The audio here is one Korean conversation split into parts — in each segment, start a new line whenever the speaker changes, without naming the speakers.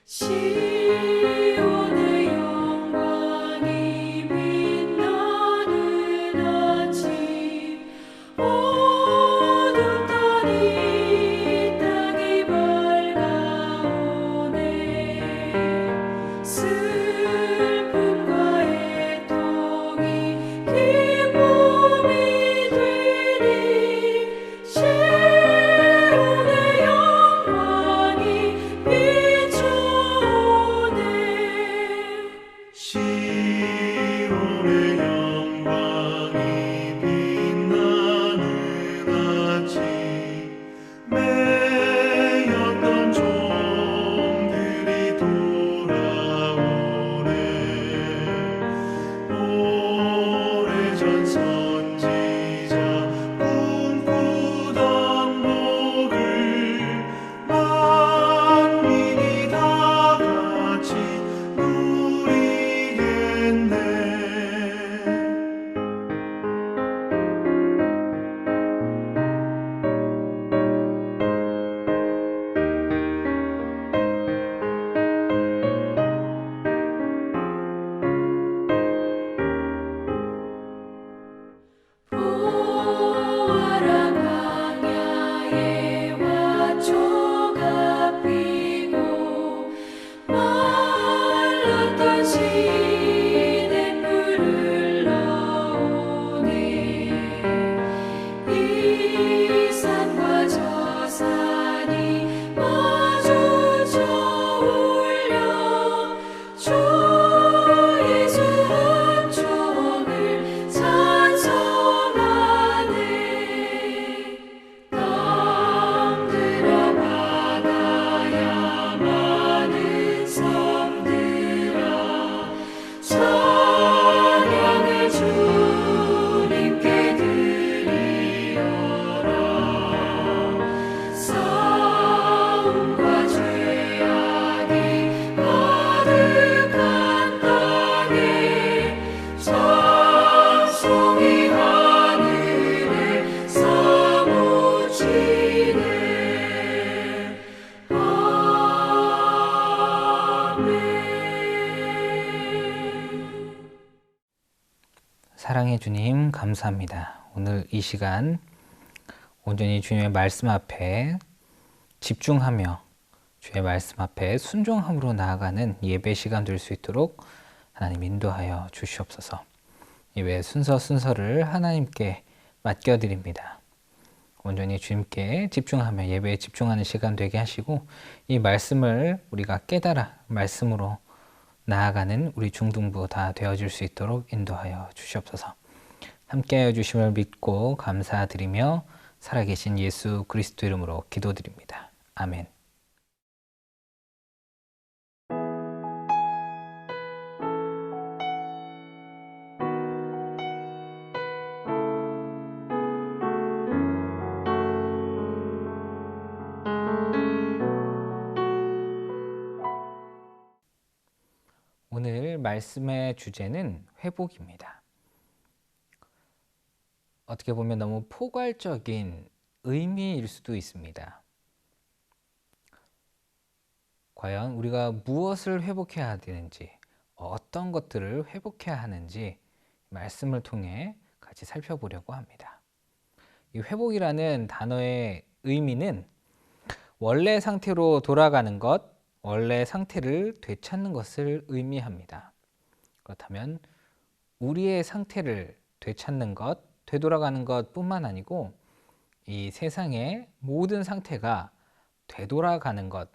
시온의 영광이 빛나는 아침 어둡더니 땅이 밝아오네 슬픔과 애통이 기쁨이 되니 시온의 영광이 비춰오네
시온의 영광이 빛나는 아침 매였던 종들이 돌아오네 오래전 선지자 꿈꾸던 복을 만민이 다 같이 누리겠네
보아라 광야에 화초가 피고 말랐던 시냇물을 흘러오네 이 산과 저 산이 마주쳐 울려 주 예수 은총을 찬송하네 땅들아 바다야 많은 섬들아 찬양을 주님께 드리어라 싸움과 죄악이 가득한 땅에 찬송이 하늘에 사무치네 아멘.
사랑해 주님 감사합니다. 오늘 이 시간 온전히 주님의 말씀 앞에 집중하며 주의 말씀 앞에 순종함으로 나아가는 예배 시간 될 수 있도록 하나님 인도하여 주시옵소서. 예배 순서를 하나님께 맡겨드립니다. 온전히 주님께 집중하며 예배에 집중하는 시간 되게 하시고 이 말씀을 우리가 깨달아 말씀으로 나아가는 우리 중등부 다 되어질 수 있도록 인도하여 주시옵소서. 함께하여 주심을 믿고 감사드리며 살아계신 예수 그리스도 이름으로 기도드립니다. 아멘. 오늘 말씀의 주제는 회복입니다. 어떻게 보면 너무 포괄적인 의미일 수도 있습니다. 과연 우리가 무엇을 회복해야 되는지, 어떤 것들을 회복해야 하는지 말씀을 통해 같이 살펴보려고 합니다. 이 회복이라는 단어의 의미는 원래 상태로 돌아가는 것, 원래 상태를 되찾는 것을 의미합니다. 그렇다면 우리의 상태를 되찾는 것, 되돌아가는 것뿐만 아니고 이 세상의 모든 상태가 되돌아가는 것,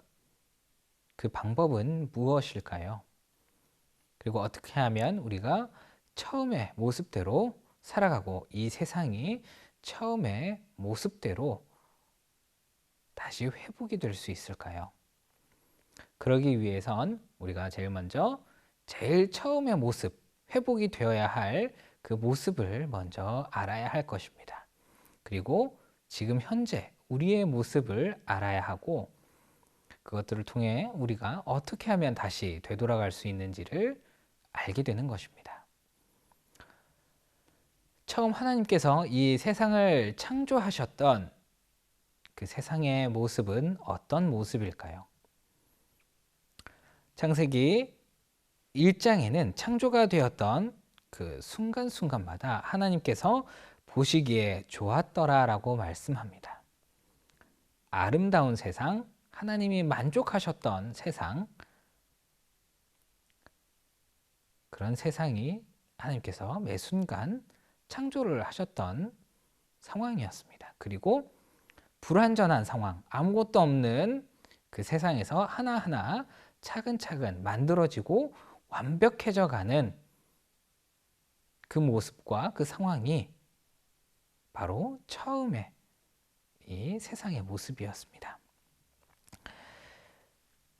그 방법은 무엇일까요? 그리고 어떻게 하면 우리가 처음의 모습대로 살아가고 이 세상이 처음의 모습대로 다시 회복이 될 수 있을까요? 그러기 위해선 우리가 제일 먼저 제일 처음의 모습, 회복이 되어야 할 그 모습을 먼저 알아야 할 것입니다. 그리고 지금 현재 우리의 모습을 알아야 하고 그것들을 통해 우리가 어떻게 하면 다시 되돌아갈 수 있는지를 알게 되는 것입니다. 처음 하나님께서 이 세상을 창조하셨던 그 세상의 모습은 어떤 모습일까요? 창세기 1장에는 창조가 되었던 그 순간순간마다 하나님께서 보시기에 좋았더라라고 말씀합니다. 아름다운 세상, 하나님이 만족하셨던 세상, 그런 세상이 하나님께서 매 순간 창조를 하셨던 상황이었습니다. 그리고 불완전한 상황, 아무것도 없는 그 세상에서 하나하나 차근차근 만들어지고 완벽해져 가는 그 모습과 그 상황이 바로 처음에 이 세상의 모습이었습니다.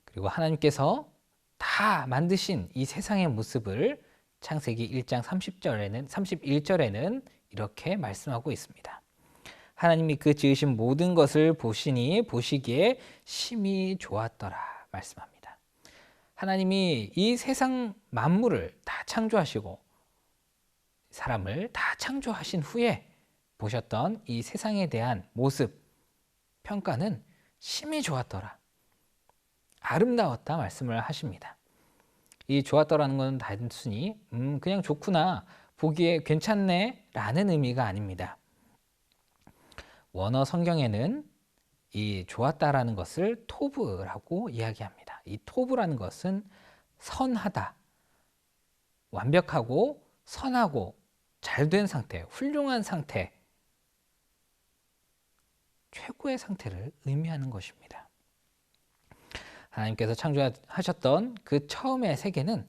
그리고 하나님께서 다 만드신 이 세상의 모습을 창세기 1장 31절에는 이렇게 말씀하고 있습니다. 하나님이 그 지으신 모든 것을 보시니 보시기에 심히 좋았더라 말씀합니다. 하나님이 이 세상 만물을 다 창조하시고 사람을 다 창조하신 후에 보셨던 이 세상에 대한 모습, 평가는 심히 좋았더라, 아름다웠다 말씀을 하십니다. 이 좋았더라는 것은 단순히 그냥 좋구나, 보기에 괜찮네 라는 의미가 아닙니다. 원어 성경에는 이 좋았다라는 것을 토브라고 이야기합니다. 이 토브라는 것은 선하다, 완벽하고 선하고 잘된 상태, 훌륭한 상태, 최고의 상태를 의미하는 것입니다. 하나님께서 창조하셨던 그 처음의 세계는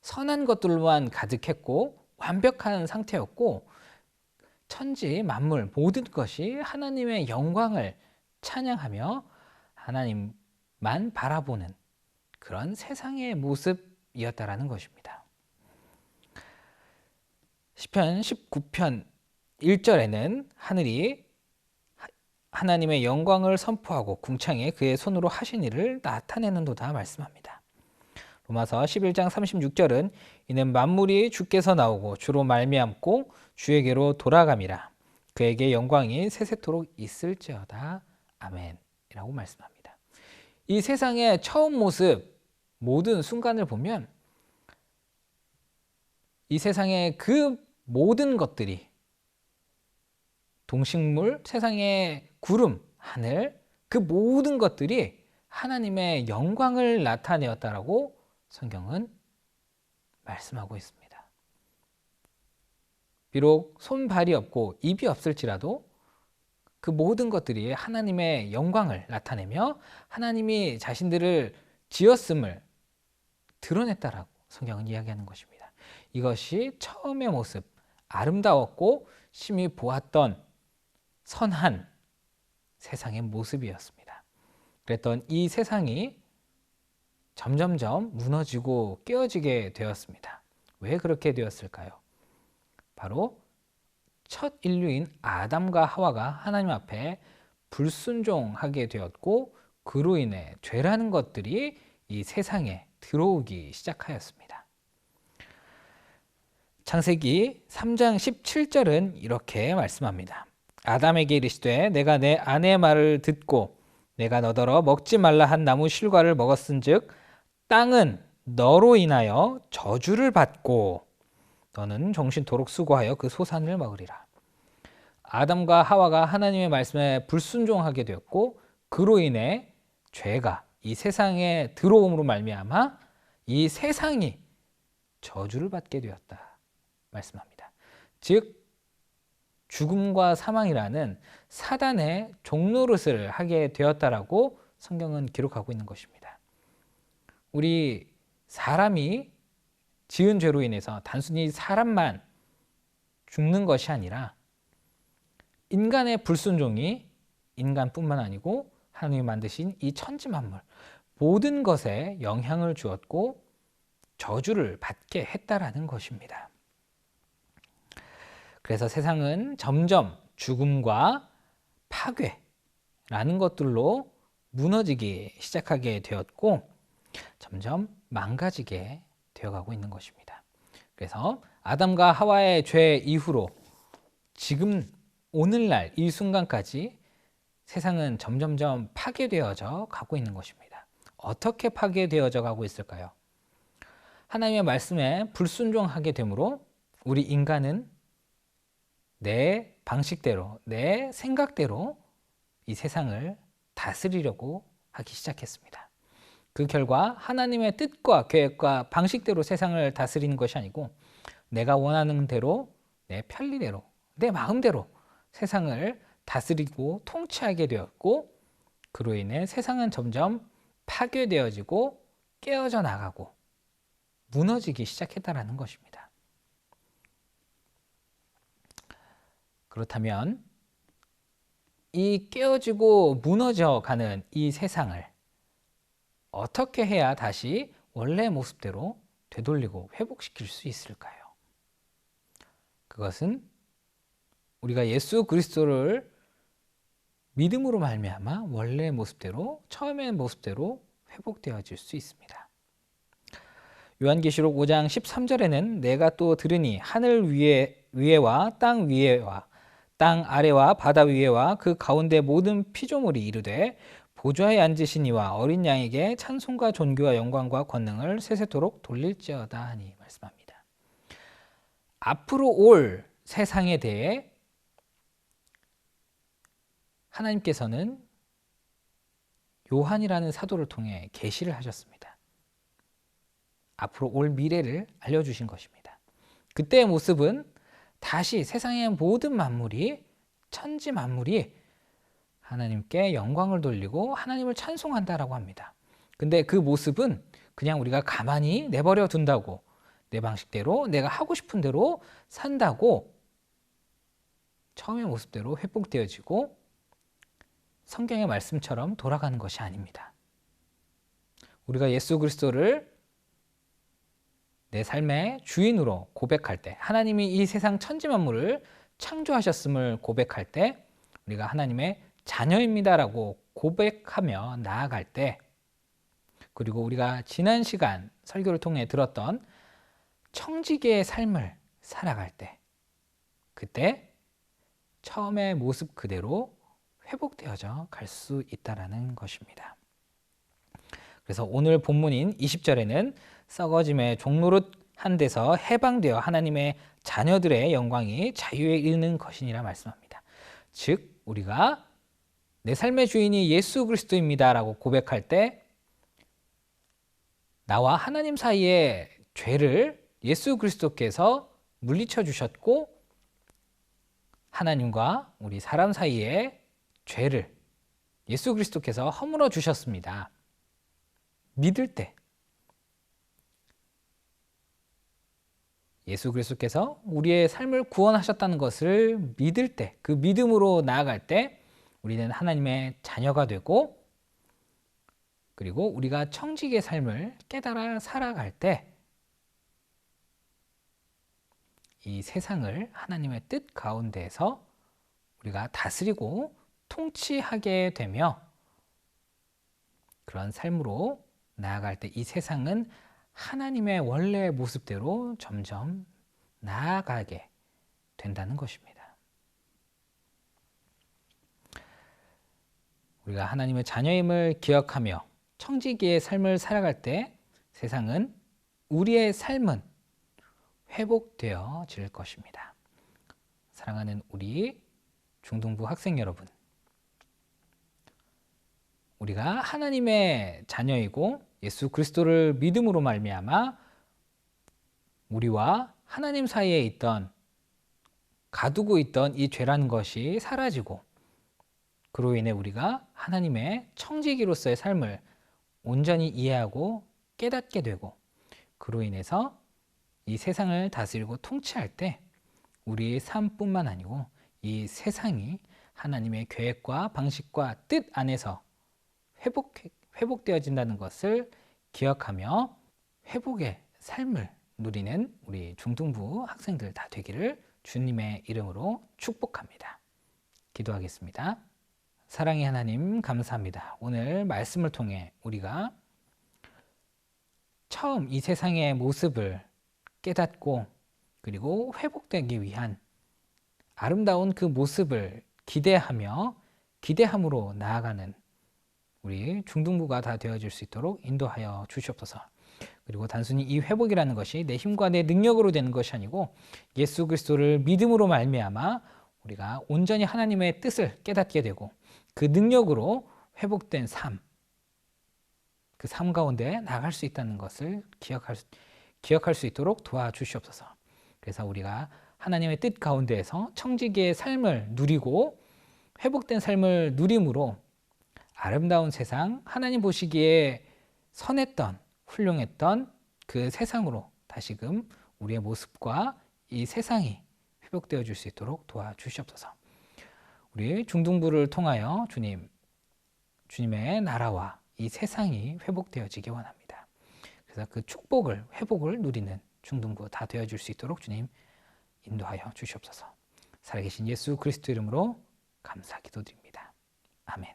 선한 것들로만 가득했고 완벽한 상태였고, 천지 만물 모든 것이 하나님의 영광을 찬양하며 하나님만 바라보는 그런 세상의 모습이었다라는 것입니다. 시편 19편 1절에는 하늘이 하나님의 영광을 선포하고 궁창에 그의 손으로 하신 일을 나타내는도다 말씀합니다. 로마서 11장 36절은 이는 만물이 주께서 나오고 주로 말미암고 주에게로 돌아감이라, 그에게 영광이 세세토록 있을지어다 아멘이라고 말씀합니다. 이 세상의 처음 모습, 모든 순간을 보면 이 세상의 그 모든 것들이, 동식물, 세상의 구름, 하늘, 그 모든 것들이 하나님의 영광을 나타내었다라고 성경은 말씀하고 있습니다. 비록 손, 발이 없고 입이 없을지라도 그 모든 것들이 하나님의 영광을 나타내며 하나님이 자신들을 지었음을 드러냈다라고 성경은 이야기하는 것입니다. 이것이 처음의 모습, 아름다웠고 심히 보았던 선한 세상의 모습이었습니다. 그랬던 이 세상이 점점점 무너지고 깨어지게 되었습니다. 왜 그렇게 되었을까요? 바로 첫 인류인 아담과 하와가 하나님 앞에 불순종하게 되었고, 그로 인해 죄라는 것들이 이 세상에 들어오기 시작하였습니다. 창세기 3장 17절은 이렇게 말씀합니다. 아담에게 이르시되 내가 내 아내의 말을 듣고 내가 너더러 먹지 말라 한 나무 실과를 먹었은즉 땅은 너로 인하여 저주를 받고 너는 정신토록 수고하여 그 소산을 먹으리라. 아담과 하와가 하나님의 말씀에 불순종하게 되었고, 그로 인해 죄가 이 세상에 들어옴으로 말미암아 이 세상이 저주를 받게 되었다 말씀합니다. 즉 죽음과 사망이라는 사단의 종노릇을 하게 되었다라고 성경은 기록하고 있는 것입니다. 우리 사람이 지은 죄로 인해서 단순히 사람만 죽는 것이 아니라 인간의 불순종이 인간뿐만 아니고 하나님이 만드신 이 천지 만물 모든 것에 영향을 주었고 저주를 받게 했다라는 것입니다. 그래서 세상은 점점 죽음과 파괴라는 것들로 무너지기 시작하게 되었고 점점 망가지게 되어가고 있는 것입니다. 그래서 아담과 하와의 죄 이후로 지금 오늘날 이 순간까지 세상은 점점점 파괴되어져 가고 있는 것입니다. 어떻게 파괴되어져 가고 있을까요? 하나님의 말씀에 불순종하게 되므로 우리 인간은 내 방식대로, 내 생각대로 이 세상을 다스리려고 하기 시작했습니다. 그 결과 하나님의 뜻과 계획과 방식대로 세상을 다스리는 것이 아니고 내가 원하는 대로, 내 편리대로, 내 마음대로 세상을 다스리고 통치하게 되었고, 그로 인해 세상은 점점 파괴되어지고 깨어져 나가고 무너지기 시작했다는 것입니다. 그렇다면 이 깨어지고 무너져 가는 이 세상을 어떻게 해야 다시 원래 모습대로 되돌리고 회복시킬 수 있을까요? 그것은 우리가 예수 그리스도를 믿음으로 말미암아 원래 모습대로, 처음의 모습대로 회복되어질 수 있습니다. 요한계시록 5장 13절에는 내가 또 들으니 하늘 위에와 땅 위에와 땅 아래와 바다 위에와 그 가운데 모든 피조물이 이르되 보좌에 앉으신 이와 어린 양에게 찬송과 존귀와 영광과 권능을 세세토록 돌릴지어다 하니 말씀합니다. 앞으로 올 세상에 대해 하나님께서는 요한이라는 사도를 통해 계시를 하셨습니다. 앞으로 올 미래를 알려주신 것입니다. 그때의 모습은 다시 세상의 모든 만물이, 천지 만물이 하나님께 영광을 돌리고 하나님을 찬송한다라고 합니다. 근데 그 모습은 그냥 우리가 가만히 내버려 둔다고, 내 방식대로 내가 하고 싶은 대로 산다고 처음의 모습대로 회복되어지고 성경의 말씀처럼 돌아가는 것이 아닙니다. 우리가 예수 그리스도를 내 삶의 주인으로 고백할 때, 하나님이 이 세상 천지 만물을 창조하셨음을 고백할 때, 우리가 하나님의 자녀입니다라고 고백하며 나아갈 때, 그리고 우리가 지난 시간 설교를 통해 들었던 청지기의 삶을 살아갈 때, 그때 처음의 모습 그대로 회복되어져 갈 수 있다는 것입니다. 그래서 오늘 본문인 20절에는 썩어짐의 종노릇한 데서 해방되어 하나님의 자녀들의 영광이 자유에 이르는 것이니라 말씀합니다. 즉 우리가 내 삶의 주인이 예수 그리스도입니다 라고 고백할 때 나와 하나님 사이의 죄를 예수 그리스도께서 물리쳐 주셨고, 하나님과 우리 사람 사이의 죄를 예수 그리스도께서 허물어 주셨습니다. 믿을 때, 예수 그리스도께서 우리의 삶을 구원하셨다는 것을 믿을 때, 그 믿음으로 나아갈 때 우리는 하나님의 자녀가 되고, 그리고 우리가 청지기의 삶을 깨달아 살아갈 때 이 세상을 하나님의 뜻 가운데에서 우리가 다스리고 통치하게 되며, 그런 삶으로 나아갈 때 이 세상은 하나님의 원래 모습대로 점점 나아가게 된다는 것입니다. 우리가 하나님의 자녀임을 기억하며 청지기의 삶을 살아갈 때 세상은, 우리의 삶은 회복되어질 것입니다. 사랑하는 우리 중등부 학생 여러분, 우리가 하나님의 자녀이고 예수 그리스도를 믿음으로 말미암아 우리와 하나님 사이에 있던, 가두고 있던 이 죄라는 것이 사라지고, 그로 인해 우리가 하나님의 청지기로서의 삶을 온전히 이해하고 깨닫게 되고, 그로 인해서 이 세상을 다스리고 통치할 때 우리의 삶뿐만 아니고 이 세상이 하나님의 계획과 방식과 뜻 안에서 회복되어진다는 것을 기억하며 회복의 삶을 누리는 우리 중등부 학생들 다 되기를 주님의 이름으로 축복합니다. 기도하겠습니다. 사랑의 하나님, 감사합니다. 오늘 말씀을 통해 우리가 처음 이 세상의 모습을 깨닫고, 그리고 회복되기 위한 아름다운 그 모습을 기대하며 기대함으로 나아가는 우리 중등부가 다 되어질 수 있도록 인도하여 주시옵소서. 그리고 단순히 이 회복이라는 것이 내 힘과 내 능력으로 되는 것이 아니고 예수 그리스도를 믿음으로 말미암아 우리가 온전히 하나님의 뜻을 깨닫게 되고 그 능력으로 회복된 삶, 그 삶 가운데 나갈 수 있다는 것을 기억할 수 있도록 도와주시옵소서. 그래서 우리가 하나님의 뜻 가운데에서 청지기의 삶을 누리고 회복된 삶을 누림으로 아름다운 세상, 하나님 보시기에 선했던, 훌륭했던 그 세상으로 다시금 우리의 모습과 이 세상이 회복되어 줄 수 있도록 도와주시옵소서. 우리 중등부를 통하여 주님의 나라와 이 세상이 회복되어지기 원합니다. 그래서 그 축복을, 회복을 누리는 중등부 다 되어줄 수 있도록 주님 인도하여 주시옵소서. 살아계신 예수 그리스도 이름으로 감사 기도드립니다. 아멘.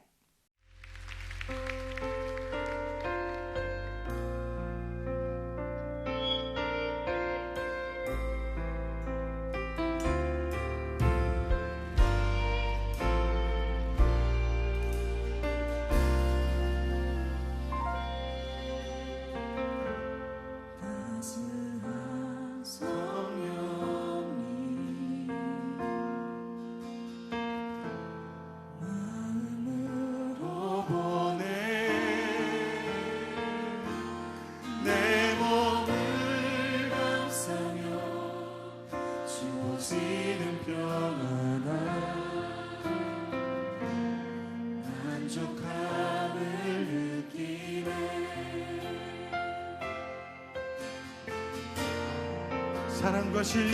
사랑과 진리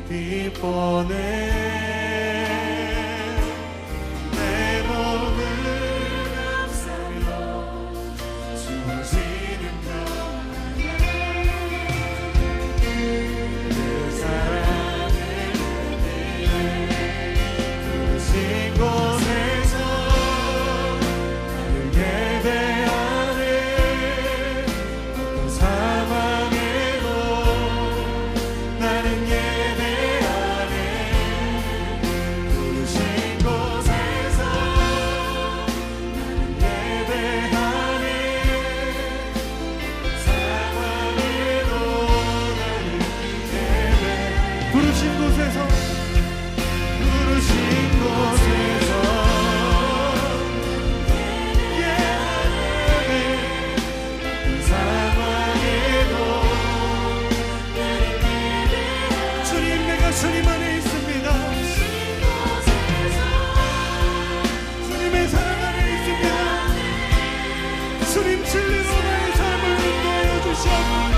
빛보내 내 몸을 감싸며 주어지는 평안에 그 사랑을 부르신 곳에서 나를 예배하네. 어떤 상황에도 나는 예배하네. 부르신 곳에서 나는 예배하네. 상황에도 나는 예배. 부르신 곳에서 부르신 곳에서 예배하네. 어떤 상황에도 주님, 내가 주님 안에 있습니다. 주님의 사랑 안에 있습니다. 주님 진리로 나의 삶을 인도하여 주시옵소서.